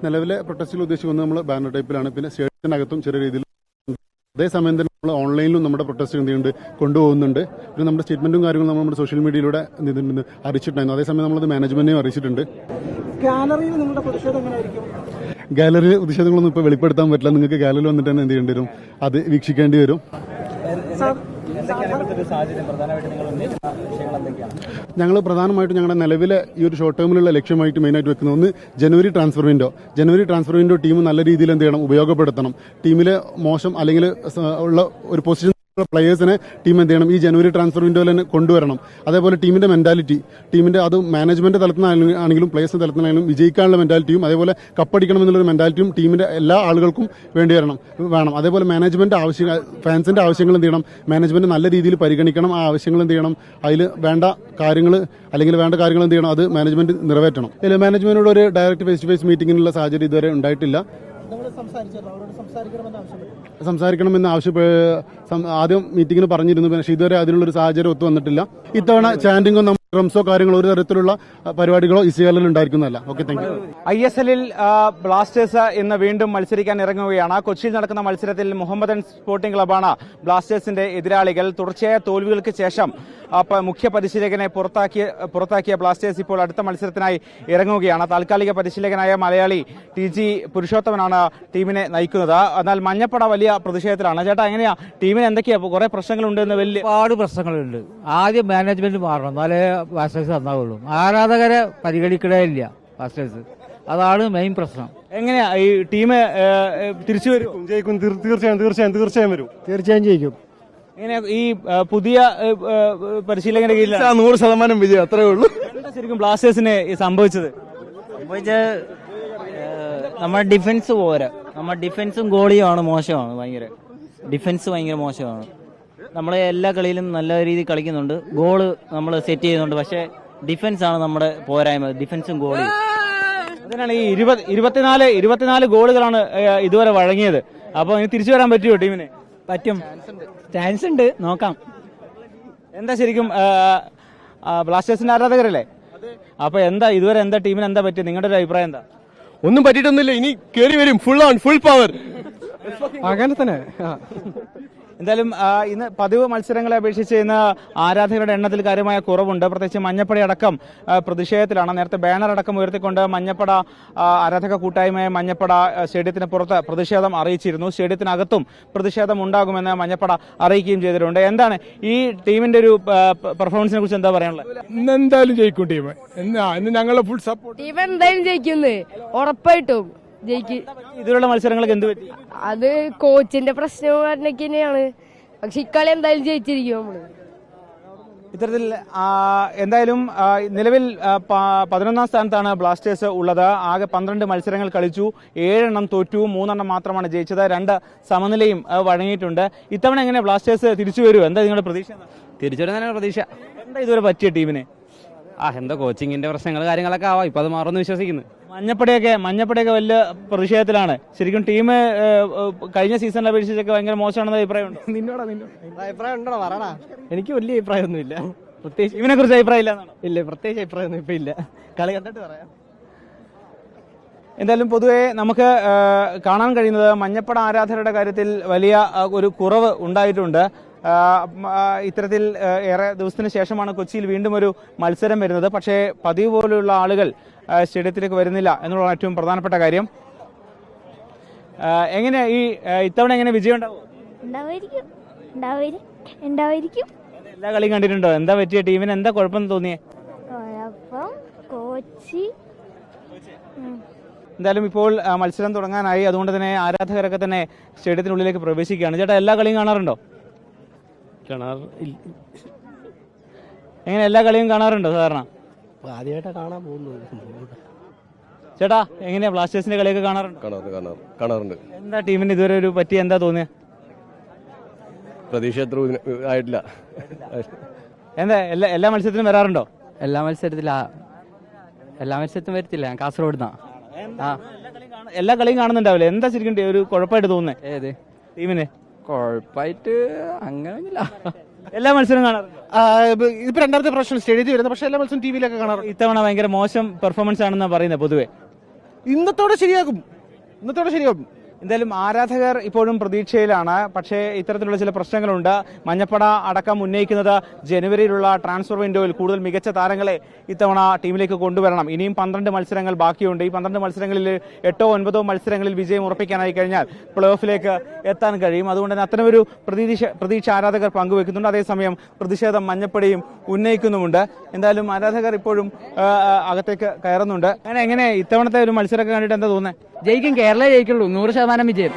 നിലവിലെ പ്രൊട്ടസ്റ്റിൽ ഉദ്ദേശിക്കുന്നത് നമ്മൾ ബാനർ ടൈപ്പിലാണ്. പിന്നെ സ്റ്റേഡിയത്തിനകത്തും ചെറിയ രീതിയിൽ, അതേസമയം തന്നെ നമ്മൾ ഓൺലൈനിലും നമ്മുടെ പ്രൊട്ടസ്റ്റ് എന്തുണ്ട് കൊണ്ടുപോകുന്നുണ്ട്. പിന്നെ നമ്മുടെ സ്റ്റേറ്റ്മെന്റും കാര്യങ്ങളും നമ്മൾ നമ്മുടെ സോഷ്യൽ മീഡിയയിലൂടെ അറിയിച്ചിട്ടുണ്ടായിരുന്നു. അതേസമയം നമ്മളത് മാനേജ്മെന്റിനെയും അറിയിച്ചിട്ടുണ്ട്. ഗാലറിയിൽ നിങ്ങളുടെ പ്രതിഷേധം എങ്ങനെയായിരിക്കും? ഗാലറി പ്രതിഷേധങ്ങളൊന്നും ഇപ്പോൾ വെളിപ്പെടുത്താൻ പറ്റില്ല. നിങ്ങൾക്ക് ഗാലറിയിൽ വന്നിട്ട് തന്നെ എന്ത് ചെയ്യേണ്ടി വരും, അത് വീക്ഷിക്കേണ്ടി വരും. ഞങ്ങൾ പ്രധാനമായിട്ടും ഞങ്ങളുടെ നിലവിലെ ഈ ഒരു ഷോർട്ട് ടേമിലുള്ള ലക്ഷ്യമായിട്ട് മെയിനായിട്ട് വെക്കുന്നത് ഒന്ന് ജനുവരി ട്രാൻസ്ഫർ വിൻഡോ ടീം നല്ല രീതിയിൽ എന്ത് ചെയ്യണം, ഉപയോഗപ്പെടുത്തണം. ടീമിലെ മോശം അല്ലെങ്കിൽ ഉള്ള ഒരു പൊസിഷൻ പ്ലെയേഴ്സിനെ ടീം എന്ത് ചെയ്യണം, ഈ ജനുവരി ട്രാൻസ്ഫർ വിൻഡോയിൽ തന്നെ കൊണ്ടുവരണം. അതേപോലെ ടീമിന്റെ മെന്റാലിറ്റി, അത് മാനേജ്മെന്റ് തലത്തിലാണെങ്കിലും പ്ലേയേഴ്സിന്റെ തലത്തിലാണെങ്കിലും വിജയിക്കാനുള്ള മെന്റാലിറ്റിയും അതേപോലെ കപ്പടിക്കണം എന്നുള്ളൊരു മെന്റാലിറ്റിയും ടീമിന്റെ എല്ലാ ആളുകൾക്കും വേണം. അതേപോലെ മാനേജ്മെന്റ് ഫാൻസിന്റെ ആവശ്യങ്ങൾ എന്ത് ചെയ്യണം, മാനേജ്മെന്റ് നല്ല രീതിയിൽ പരിഗണിക്കണം. ആ ആവശ്യങ്ങൾ എന്ത് ചെയ്യണം, അതിൽ വേണ്ട കാര്യങ്ങൾ എന്ത് ചെയ്യണം, അത് മാനേജ്മെന്റ് നിറവേറ്റണം. ഇതിൽ മാനേജ്മെന്റിനോട് ഒരു ഡയറക്റ്റ് ഫേസ് ടു ഫേസ് മീറ്റിംഗിനുള്ള സാഹചര്യം ഇതുവരെ ഉണ്ടായിട്ടില്ല. സംസാരിക്കണമെന്ന് ആദ്യം മീറ്റിംഗിന് പറഞ്ഞിരുന്നു. പക്ഷേ ഇതുവരെ അതിനുള്ളൊരു സാഹചര്യം ഒത്തു വന്നിട്ടില്ല. ഇത്തവണ ചാൻഡിങ്ങോ ഡ്രംസോ കാര്യങ്ങളോ ഒരു തരത്തിലുള്ള പരിപാടികളോ ഇസിഎല്ലിൽ ഉണ്ടായിരിക്കുന്നതല്ല. Okay, thank you. ISLൽ ബ്ലാസ്റ്റേഴ്സ് ഇന്ന് വീണ്ടും മത്സരിക്കാൻ ഇറങ്ങുകയാണ്. കൊച്ചിയിൽ നടക്കുന്ന മത്സരത്തിൽ മുഹമ്മദൻ സ്പോർട്ടിംഗ് ക്ലബ്ബാണ് ബ്ലാസ്റ്റേഴ്സിന്റെ എതിരാളികൾ. തുടർച്ചയായ തോൽവികൾക്ക് ശേഷം മുഖ്യ പരിശീലകനെ പുറത്താക്കിയ ബ്ലാസ്റ്റേഴ്സ് ഇപ്പോൾ അടുത്ത മത്സരത്തിനായി ഇറങ്ങുകയാണ്. താൽക്കാലിക പരിശീലകനായ മലയാളി TG പുരുഷോത്തമനാണ് ടീമിനെ നയിക്കുന്നത്. എന്നാൽ മഞ്ഞപ്പട വലിയ പ്രതിഷേധത്തിലാണ്. ചേട്ടാ, എങ്ങനെയാ ടീമിന് എന്തൊക്കെയാ കുറെ പ്രശ്നങ്ങളുണ്ടെന്ന്? ഒരുപാട് പ്രശ്നങ്ങളുണ്ട്. ആദ്യം മാനേജ്മെന്റ് മാറണം, എന്നാലേ ബ്ലാസ്റ്റേഴ്സ് നന്നാവുള്ളൂ. ആരാധകരെ പരിഗണിക്കണേയില്ല ബ്ലാസ്റ്റേഴ്സ്, അതാണ് മെയിൻ പ്രശ്നം. എങ്ങനെയാ ഈ ടീം തിരിച്ചു വരും? ജയിക്കും, തീർച്ചയായും വരും. തീർച്ചയായും ജയിക്കും. ഇങ്ങനെ ഈ പുതിയ പരിശീലകന്റെ കീഴിൽ 100% വിജയം, അത്രേ ഉള്ളൂ. എന്താ ശരിക്കും ബ്ലാസ്റ്റേഴ്സിന് സംഭവിച്ചത്? നമ്മുടെ ഡിഫൻസ് പോരാ. നമ്മുടെ ഡിഫൻസും ഗോളിയുമാണ് മോശമാണ്. ഡിഫൻസ് ഭയങ്കര മോശമാണ്. നമ്മൾ എല്ലാ കളിയിലും നല്ല രീതിയിൽ കളിക്കുന്നുണ്ട്, ഗോള് നമ്മൾ സെറ്റ് ചെയ്യുന്നുണ്ട്. പക്ഷെ ഡിഫൻസ് ആണ് നമ്മുടെ പോരായ്മ, ഡിഫൻസും ഗോളിയും. അതിനാണ് ഈ 24 ഗോളുകളാണ് ഇതുവരെ വഴങ്ങിയത്. അപ്പൊ ഇനി തിരിച്ചു വരാൻ പറ്റുമോ ടീമിന്? പറ്റും, ചാൻസ് ഉണ്ട്, നോക്കാം. എന്താ ശരിക്കും ബ്ലാസ്റ്റേഴ്സിന്റെ ആരാധകരല്ലേ? അപ്പൊ ഇതുവരെ ടീമിന് എന്താ പറ്റിയത്? നിങ്ങളുടെ ഒരു അഭിപ്രായം എന്താ? ഒന്നും പറ്റിയിട്ടൊന്നുമില്ല, ഇനി കയറി വരും. Full power. അങ്ങനെ തന്നെ. എന്തായാലും ഇന്ന് പതിവ് മത്സരങ്ങളെ അപേക്ഷിച്ച് ഇന്ന് ആരാധകരുടെ എണ്ണത്തിൽ കാര്യമായ കുറവുണ്ട്. പ്രത്യേകിച്ച് മഞ്ഞപ്പട അടക്കം പ്രതിഷേധത്തിലാണ്. നേരത്തെ ബാനർ അടക്കം ഉയർത്തിക്കൊണ്ട് മഞ്ഞപ്പട ആരാധക കൂട്ടായ്മയെ മഞ്ഞപ്പട സ്റ്റേഡിയത്തിന് പുറത്ത് പ്രതിഷേധം അറിയിച്ചിരുന്നു. സ്റ്റേഡിയത്തിനകത്തും പ്രതിഷേധം ഉണ്ടാകുമെന്ന് മഞ്ഞപ്പട അറിയിക്കുകയും ചെയ്തിട്ടുണ്ട്. എന്താണ് ഈ ടീമിന്റെ ഒരു പെർഫോമൻസിനെ കുറിച്ച് എന്താ പറയാനുള്ളത്? ഇന്ന് എന്തായാലും ജയിക്കും ടീം. ഇന്ന് ഞങ്ങളുടെ ഫുൾ സപ്പോർട്ട്. ടീം എന്തായാലും ജയിക്കുന്നു, ഉറപ്പായിട്ടും ജയിക്കും. ഇതിലുള്ള മത്സരങ്ങൾക്ക് എന്ത് പറ്റി? അത് കോച്ചിന്റെ പ്രശ്നം പറഞ്ഞൊക്കെ തന്നെയാണ്. പക്ഷെ ഇക്കളി എന്തായാലും ജയിച്ചിരിക്കും നമ്മള്. ഇത്തരത്തിൽ എന്തായാലും നിലവിൽ 11ാം സ്ഥാനത്താണ് ബ്ലാസ്റ്റേഴ്സ് ഉള്ളത്. ആകെ 12 മത്സരങ്ങൾ കളിച്ചു, 7 എണ്ണം തോറ്റു, 3 എണ്ണം മാത്രമാണ് ജയിച്ചത്, 2 സമനിലയും വഴങ്ങിയിട്ടുണ്ട്. ഇത്തവണ എങ്ങനെ ബ്ലാസ്റ്റേഴ്സ് തിരിച്ചു വരുമോ? എന്താ നിങ്ങളുടെ പ്രതീക്ഷ? തിരിച്ചു വരുന്നതിനാണ് പ്രതീക്ഷ. എന്താ ഇതുവരെ പറ്റിയ ടീമിന്? എന്താ കോച്ചിങ്ങിന്റെ പ്രശ്നങ്ങൾ കാര്യങ്ങളൊക്കെ ആവാം. ഇപ്പൊ അത് മാറുമെന്ന് വിശ്വസിക്കുന്നു. മഞ്ഞപ്പടയൊക്കെ വലിയ പ്രതിഷേധത്തിലാണ്. ശരിക്കും ടീം കഴിഞ്ഞ സീസണിലെ അപേക്ഷിച്ചൊക്കെ ഭയങ്കര മോശമാണെന്ന് അഭിപ്രായമുണ്ട്. അഭിപ്രായം ഉണ്ടോ? പറയണ. എനിക്ക് വലിയ അഭിപ്രായമൊന്നുമില്ല. പ്രത്യേകിച്ച് ഇവനെ കുറിച്ച് അഭിപ്രായം ഇല്ല, പ്രത്യേകിച്ച് അഭിപ്രായമൊന്നും ഇപ്പൊ ഇല്ല. കളി കണ്ടിട്ട് പറയാം. എന്തായാലും പൊതുവെ നമുക്ക് കാണാൻ കഴിയുന്നത് മഞ്ഞപ്പട ആരാധകരുടെ കാര്യത്തിൽ വലിയ ഒരു കുറവ് ഉണ്ടായിട്ടുണ്ട്. ഇത്തരത്തിൽ ഏറെ ദിവസത്തിന് ശേഷമാണ് കൊച്ചിയിൽ വീണ്ടും ഒരു മത്സരം വരുന്നത്. പക്ഷേ പതിവ് പോലെയുള്ള ആളുകൾ സ്റ്റേഡിയത്തിലേക്ക് വരുന്നില്ല എന്നുള്ളതാണ് ഏറ്റവും പ്രധാനപ്പെട്ട കാര്യം. എങ്ങനെ ഇത്തവണ എങ്ങനെ വിജയം ഉണ്ടാവുമായിരിക്കും? എല്ലാ കളിയും കണ്ടിട്ടുണ്ടോ? എന്താ പറ്റിയ ടീമിന്? എന്താ കുഴപ്പം തോന്നിയേ? എന്തായാലും ഇപ്പോൾ മത്സരം തുടങ്ങാനായി. അതുകൊണ്ട് തന്നെ ആരാധകരൊക്കെ തന്നെ സ്റ്റേഡിയത്തിനുള്ളിലേക്ക് പ്രവേശിക്കുകയാണ്. ചേട്ടാ, എല്ലാ കളിയും കാണാറുണ്ടോ? എങ്ങനെ എല്ലാ കളിയും കാണാറുണ്ടോ സാധാരണ? ആദ്യമായിട്ടാണ് കാണാൻ പോകുന്നത്. ചേട്ടാ, എങ്ങനെയാ ബ്ലാസ്റ്റേഴ്സിന്റെ കളിയൊക്കെ കാണാറുണ്ട്. എന്താ ടീമിന് ഇതുവരെ ഒരു പറ്റി എന്താ തോന്നിയ? പ്രതീക്ഷ അത്ര ആയിട്ടില്ല. എന്താ എല്ലാ മത്സരത്തിനും വരാറുണ്ടോ? എല്ലാ മത്സരത്തിനും വരത്തില്ല. ഞാൻ കാസർഗോഡ് എല്ലാ കളിയും കാണുന്നുണ്ടാവില്ലേ? എന്താ ശരിക്കും ഒരു കുഴപ്പമായിട്ട് തോന്നുന്നേ? ഏത് ടീമിന് കുഴപ്പമായിട്ട് അങ്ങനെയൊന്നുമില്ല. എല്ലാ മത്സരം കാണാറുണ്ട്. ഇതിപ്പോ രണ്ടാമത്തെ പ്രാവശ്യം സ്റ്റേഡിയത്തിൽ വരുന്നത്. പക്ഷെ എല്ലാ മത്സരം ടിവിയിലൊക്കെ കാണാറുണ്ട്. ഇത്തവണ ഭയങ്കര മോശം പെർഫോമൻസ് ആണെന്നാണ് പറയുന്നത് പൊതുവെ. ഇന്നത്തോടെ ശരിയാകും. എന്തായാലും ആരാധകർ ഇപ്പോഴും പ്രതീക്ഷയിലാണ്. പക്ഷേ ഇത്തരത്തിലുള്ള ചില പ്രശ്നങ്ങളുണ്ട്. മഞ്ഞപ്പട അടക്കം ഉന്നയിക്കുന്നത് ജനുവരിയിലുള്ള ട്രാൻസ്ഫർ വിൻഡോയിൽ കൂടുതൽ മികച്ച താരങ്ങളെ ഇത്തവണ ടീമിലേക്ക് കൊണ്ടുവരണം. ഇനിയും 12 മത്സരങ്ങൾ ബാക്കിയുണ്ട്. ഈ 12 മത്സരങ്ങളിൽ 8ഓ 9ഓ മത്സരങ്ങളിൽ വിജയം ഉറപ്പിക്കാനായി കഴിഞ്ഞാൽ പ്ലേ ഓഫിലേക്ക് എത്താൻ കഴിയും. അതുകൊണ്ട് തന്നെ അത്തരമൊരു പ്രതീക്ഷ ആരാധകർ പങ്കുവെക്കുന്നുണ്ട്. അതേസമയം പ്രതിഷേധം മഞ്ഞപ്പടയും ഉന്നയിക്കുന്നുമുണ്ട്. എന്തായാലും ആരാധകർ ഇപ്പോഴും അകത്തേക്ക് കയറുന്നുണ്ട്. എങ്ങനെ ഇത്തവണത്തെ ഒരു മത്സരമൊക്കെ കണ്ടിട്ട് എന്താ തോന്നുന്നത്? ജയിക്കും, കേരള ജയിക്കുള്ളൂ, 100% വിജയം.